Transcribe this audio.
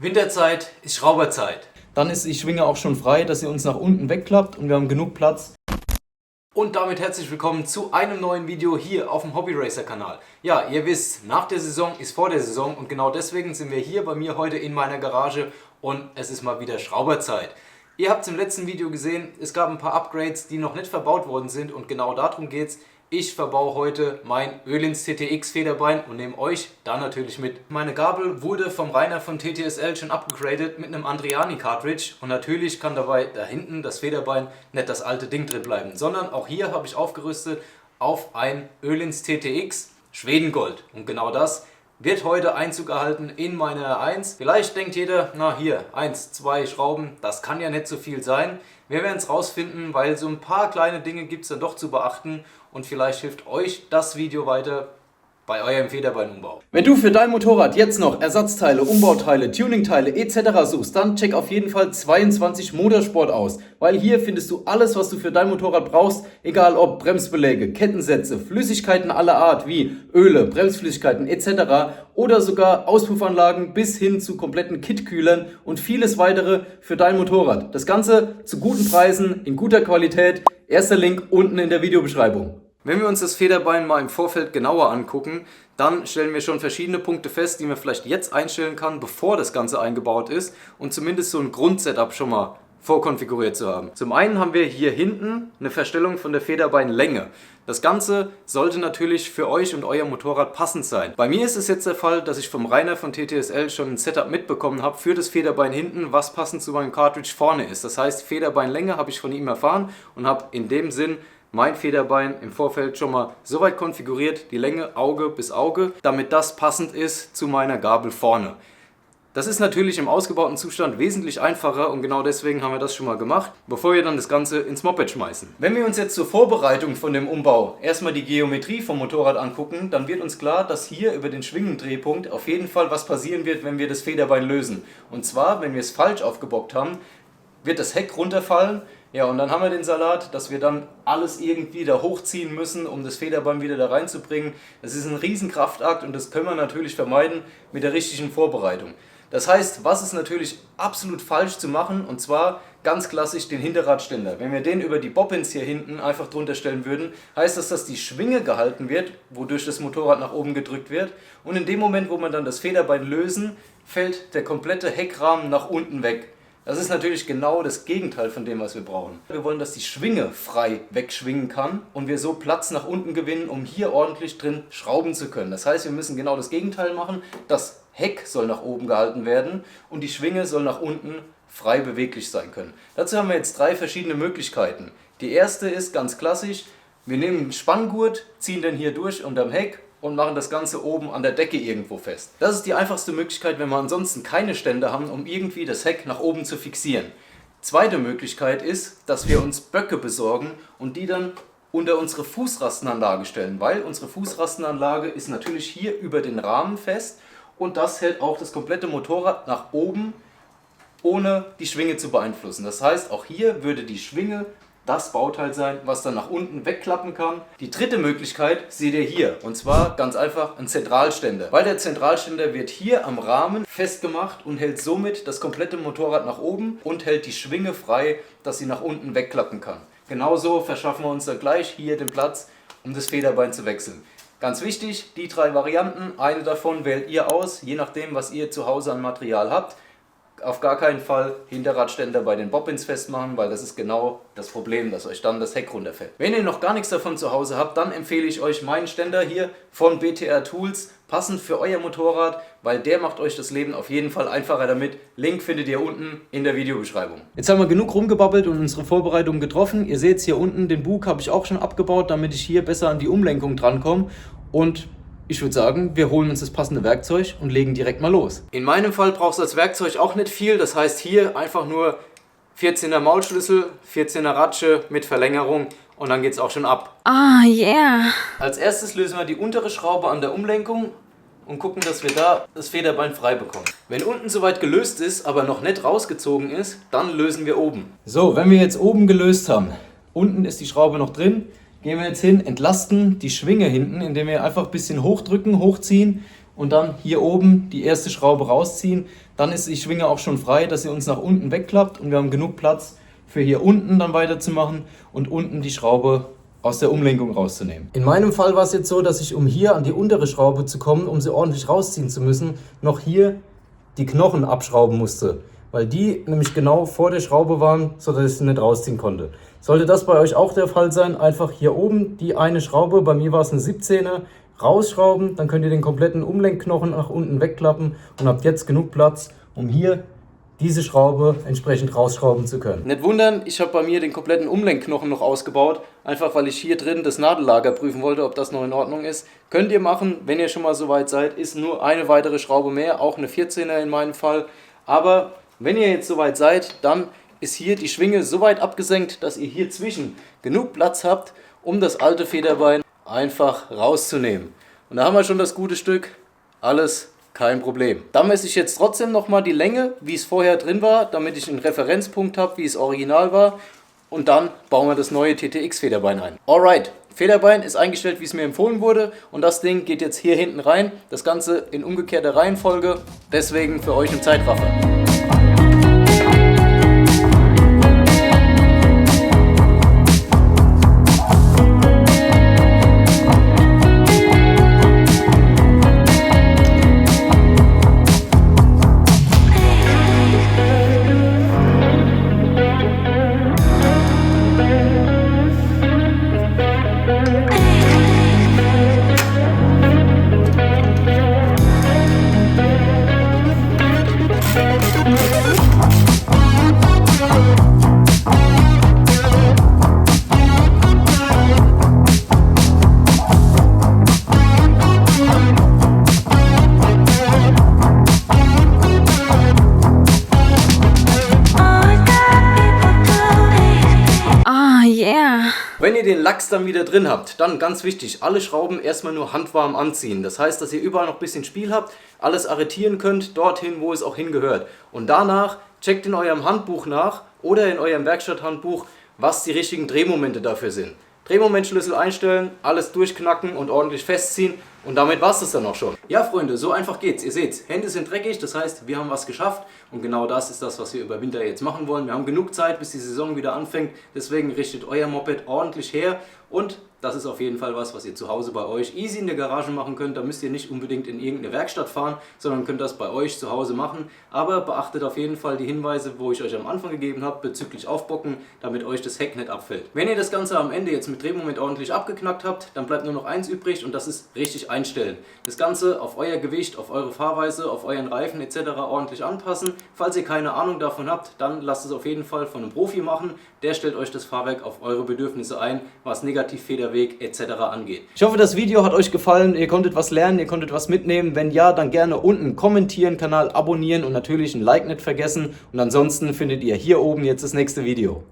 Winterzeit ist Schrauberzeit. Dann ist die Schwinge auch schon frei, dass sie uns nach unten wegklappt und wir haben genug Platz. Und damit herzlich willkommen zu einem neuen Video hier auf dem Hobby Racer Kanal. Ja, ihr wisst, nach der Saison ist vor der Saison und genau deswegen sind wir hier bei mir heute in meiner Garage und es ist mal wieder Schrauberzeit. Ihr habt es im letzten Video gesehen, es gab ein paar Upgrades, die noch nicht verbaut worden sind und genau darum geht es. Ich verbaue heute mein Öhlins TTX Federbein und nehme euch da natürlich mit. Meine Gabel wurde vom Rainer von TTSL schon upgegradet mit einem Andriani Cartridge und natürlich kann dabei da hinten das Federbein nicht das alte Ding drin bleiben, sondern auch hier habe ich aufgerüstet auf ein Öhlins TTX Schwedengold und genau das wird heute Einzug erhalten in meine R1. Vielleicht denkt jeder, na hier, 1, 2 Schrauben, das kann ja nicht so viel sein. Wir werden es rausfinden, weil so ein paar kleine Dinge gibt es dann doch zu beachten und vielleicht hilft euch das Video weiter bei eurem Federbeinumbau. Wenn du für dein Motorrad jetzt noch Ersatzteile, Umbauteile, Tuningteile etc. suchst, dann check auf jeden Fall 22 Motorsport aus, weil hier findest du alles, was du für dein Motorrad brauchst, egal ob Bremsbeläge, Kettensätze, Flüssigkeiten aller Art wie Öle, Bremsflüssigkeiten etc. oder sogar Auspuffanlagen bis hin zu kompletten Kitkühlern und vieles weitere für dein Motorrad. Das Ganze zu guten Preisen, in guter Qualität. Erster Link unten in der Videobeschreibung. Wenn wir uns das Federbein mal im Vorfeld genauer angucken, dann stellen wir schon verschiedene Punkte fest, die man vielleicht jetzt einstellen kann, bevor das Ganze eingebaut ist und zumindest so ein Grundsetup schon mal vorkonfiguriert zu haben. Zum einen haben wir hier hinten eine Verstellung von der Federbeinlänge. Das Ganze sollte natürlich für euch und euer Motorrad passend sein. Bei mir ist es jetzt der Fall, dass ich vom Rainer von TTSL schon ein Setup mitbekommen habe für das Federbein hinten, was passend zu meinem Cartridge vorne ist. Das heißt, Federbeinlänge habe ich von ihm erfahren und habe in dem Sinn mein Federbein im Vorfeld schon mal so weit konfiguriert, die Länge Auge bis Auge, damit das passend ist zu meiner Gabel vorne. Das ist natürlich im ausgebauten Zustand wesentlich einfacher und genau deswegen haben wir das schon mal gemacht, bevor wir dann das Ganze ins Moped schmeißen. Wenn wir uns jetzt zur Vorbereitung von dem Umbau erstmal die Geometrie vom Motorrad angucken, dann wird uns klar, dass hier über den Schwingendrehpunkt auf jeden Fall was passieren wird, wenn wir das Federbein lösen. Und zwar, wenn wir es falsch aufgebockt haben, wird das Heck runterfallen. Ja, und dann haben wir den Salat, dass wir dann alles irgendwie da hochziehen müssen, um das Federbein wieder da reinzubringen. Das ist ein riesen Kraftakt und das können wir natürlich vermeiden mit der richtigen Vorbereitung. Das heißt, was ist natürlich absolut falsch zu machen, und zwar ganz klassisch den Hinterradständer. Wenn wir den über die Bobbins hier hinten einfach drunter stellen würden, heißt das, dass die Schwinge gehalten wird, wodurch das Motorrad nach oben gedrückt wird. Und in dem Moment, wo wir dann das Federbein lösen, fällt der komplette Heckrahmen nach unten weg. Das ist natürlich genau das Gegenteil von dem, was wir brauchen. Wir wollen, dass die Schwinge frei wegschwingen kann und wir so Platz nach unten gewinnen, um hier ordentlich drin schrauben zu können. Das heißt, wir müssen genau das Gegenteil machen. Das Heck soll nach oben gehalten werden und die Schwinge soll nach unten frei beweglich sein können. Dazu haben wir jetzt 3 verschiedene Möglichkeiten. Die erste ist ganz klassisch, wir nehmen einen Spanngurt, ziehen den hier durch unterm Heck und machen das Ganze oben an der Decke irgendwo fest. Das ist die einfachste Möglichkeit, wenn wir ansonsten keine Ständer haben, um irgendwie das Heck nach oben zu fixieren. Zweite Möglichkeit ist, dass wir uns Böcke besorgen und die dann unter unsere Fußrastenanlage stellen, weil unsere Fußrastenanlage ist natürlich hier über den Rahmen fest und das hält auch das komplette Motorrad nach oben, ohne die Schwinge zu beeinflussen. Das heißt, auch hier würde die Schwinge das Bauteil sein, was dann nach unten wegklappen kann. Die dritte Möglichkeit seht ihr hier, und zwar ganz einfach ein Zentralständer. Weil der Zentralständer wird hier am Rahmen festgemacht und hält somit das komplette Motorrad nach oben und hält die Schwinge frei, dass sie nach unten wegklappen kann. Genauso verschaffen wir uns dann gleich hier den Platz, um das Federbein zu wechseln. Ganz wichtig, die 3 Varianten, eine davon wählt ihr aus, je nachdem, was ihr zu Hause an Material habt. Auf gar keinen Fall Hinterradständer bei den Bobbins festmachen, weil das ist genau das Problem, dass euch dann das Heck runterfällt. Wenn ihr noch gar nichts davon zu Hause habt, dann empfehle ich euch meinen Ständer hier von BTR Tools, passend für euer Motorrad, weil der macht euch das Leben auf jeden Fall einfacher damit. Link findet ihr unten in der Videobeschreibung. Jetzt haben wir genug rumgebabbelt und unsere Vorbereitungen getroffen. Ihr seht es hier unten, den Bug habe ich auch schon abgebaut, damit ich hier besser an die Umlenkung drankomme. Und ich würde sagen, wir holen uns das passende Werkzeug und legen direkt mal los. In meinem Fall brauchst du als Werkzeug auch nicht viel, das heißt hier einfach nur 14er Maulschlüssel, 14er Ratsche mit Verlängerung und dann geht es auch schon ab. Oh yeah! Als erstes lösen wir die untere Schraube an der Umlenkung und gucken, dass wir da das Federbein frei bekommen. Wenn unten soweit gelöst ist, aber noch nicht rausgezogen ist, dann lösen wir oben. So, wenn wir jetzt oben gelöst haben, unten ist die Schraube noch drin, gehen wir jetzt hin, entlasten die Schwinge hinten, indem wir einfach ein bisschen hochdrücken, hochziehen und dann hier oben die erste Schraube rausziehen. Dann ist die Schwinge auch schon frei, dass sie uns nach unten wegklappt und wir haben genug Platz für hier unten dann weiterzumachen und unten die Schraube aus der Umlenkung rauszunehmen. In meinem Fall war es jetzt so, dass ich, um hier an die untere Schraube zu kommen, um sie ordentlich rausziehen zu müssen, noch hier die Knochen abschrauben musste, weil die nämlich genau vor der Schraube waren, sodass ich sie nicht rausziehen konnte. Sollte das bei euch auch der Fall sein, einfach hier oben die eine Schraube, bei mir war es eine 17er, rausschrauben, dann könnt ihr den kompletten Umlenkknochen nach unten wegklappen und habt jetzt genug Platz, um hier diese Schraube entsprechend rausschrauben zu können. Nicht wundern, ich habe bei mir den kompletten Umlenkknochen noch ausgebaut, einfach weil ich hier drin das Nadellager prüfen wollte, ob das noch in Ordnung ist. Könnt ihr machen, wenn ihr schon mal so weit seid, ist nur eine weitere Schraube mehr, auch eine 14er in meinem Fall. Aber wenn ihr jetzt so weit seid, dann ist hier die Schwinge so weit abgesenkt, dass ihr hier zwischen genug Platz habt, um das alte Federbein einfach rauszunehmen. Und da haben wir schon das gute Stück, alles kein Problem. Da messe ich jetzt trotzdem nochmal die Länge, wie es vorher drin war, damit ich einen Referenzpunkt habe, wie es original war. Und dann bauen wir das neue TTX-Federbein ein. Alright, Federbein ist eingestellt, wie es mir empfohlen wurde. Und das Ding geht jetzt hier hinten rein. Das Ganze in umgekehrter Reihenfolge. Deswegen für euch ein Zeitraffer. Wenn ihr den Lachs dann wieder drin habt, dann ganz wichtig, alle Schrauben erstmal nur handwarm anziehen. Das heißt, dass ihr überall noch ein bisschen Spiel habt, alles arretieren könnt, dorthin, wo es auch hingehört. Und danach checkt in eurem Handbuch nach oder in eurem Werkstatthandbuch, was die richtigen Drehmomente dafür sind. Drehmomentschlüssel einstellen, alles durchknacken und ordentlich festziehen und damit war es das dann auch schon. Ja Freunde, so einfach geht's. Ihr seht, Hände sind dreckig, das heißt, wir haben was geschafft und genau das ist das, was wir über Winter jetzt machen wollen. Wir haben genug Zeit, bis die Saison wieder anfängt, deswegen richtet euer Moped ordentlich her und das ist auf jeden Fall was ihr zu Hause bei euch easy in der Garage machen könnt. Da müsst ihr nicht unbedingt in irgendeine Werkstatt fahren, sondern könnt das bei euch zu Hause machen. Aber beachtet auf jeden Fall die Hinweise, wo ich euch am Anfang gegeben habe, bezüglich Aufbocken, damit euch das Heck nicht abfällt. Wenn ihr das Ganze am Ende jetzt mit Drehmoment ordentlich abgeknackt habt, dann bleibt nur noch eins übrig und das ist richtig einstellen. Das Ganze auf euer Gewicht, auf eure Fahrweise, auf euren Reifen etc. ordentlich anpassen. Falls ihr keine Ahnung davon habt, dann lasst es auf jeden Fall von einem Profi machen. Der stellt euch das Fahrwerk auf eure Bedürfnisse ein, was Negativfederweg etc. angeht. Ich hoffe, das Video hat euch gefallen, ihr konntet was lernen, ihr konntet was mitnehmen. Wenn ja, dann gerne unten kommentieren, Kanal abonnieren und natürlich ein Like nicht vergessen. Und ansonsten findet ihr hier oben jetzt das nächste Video.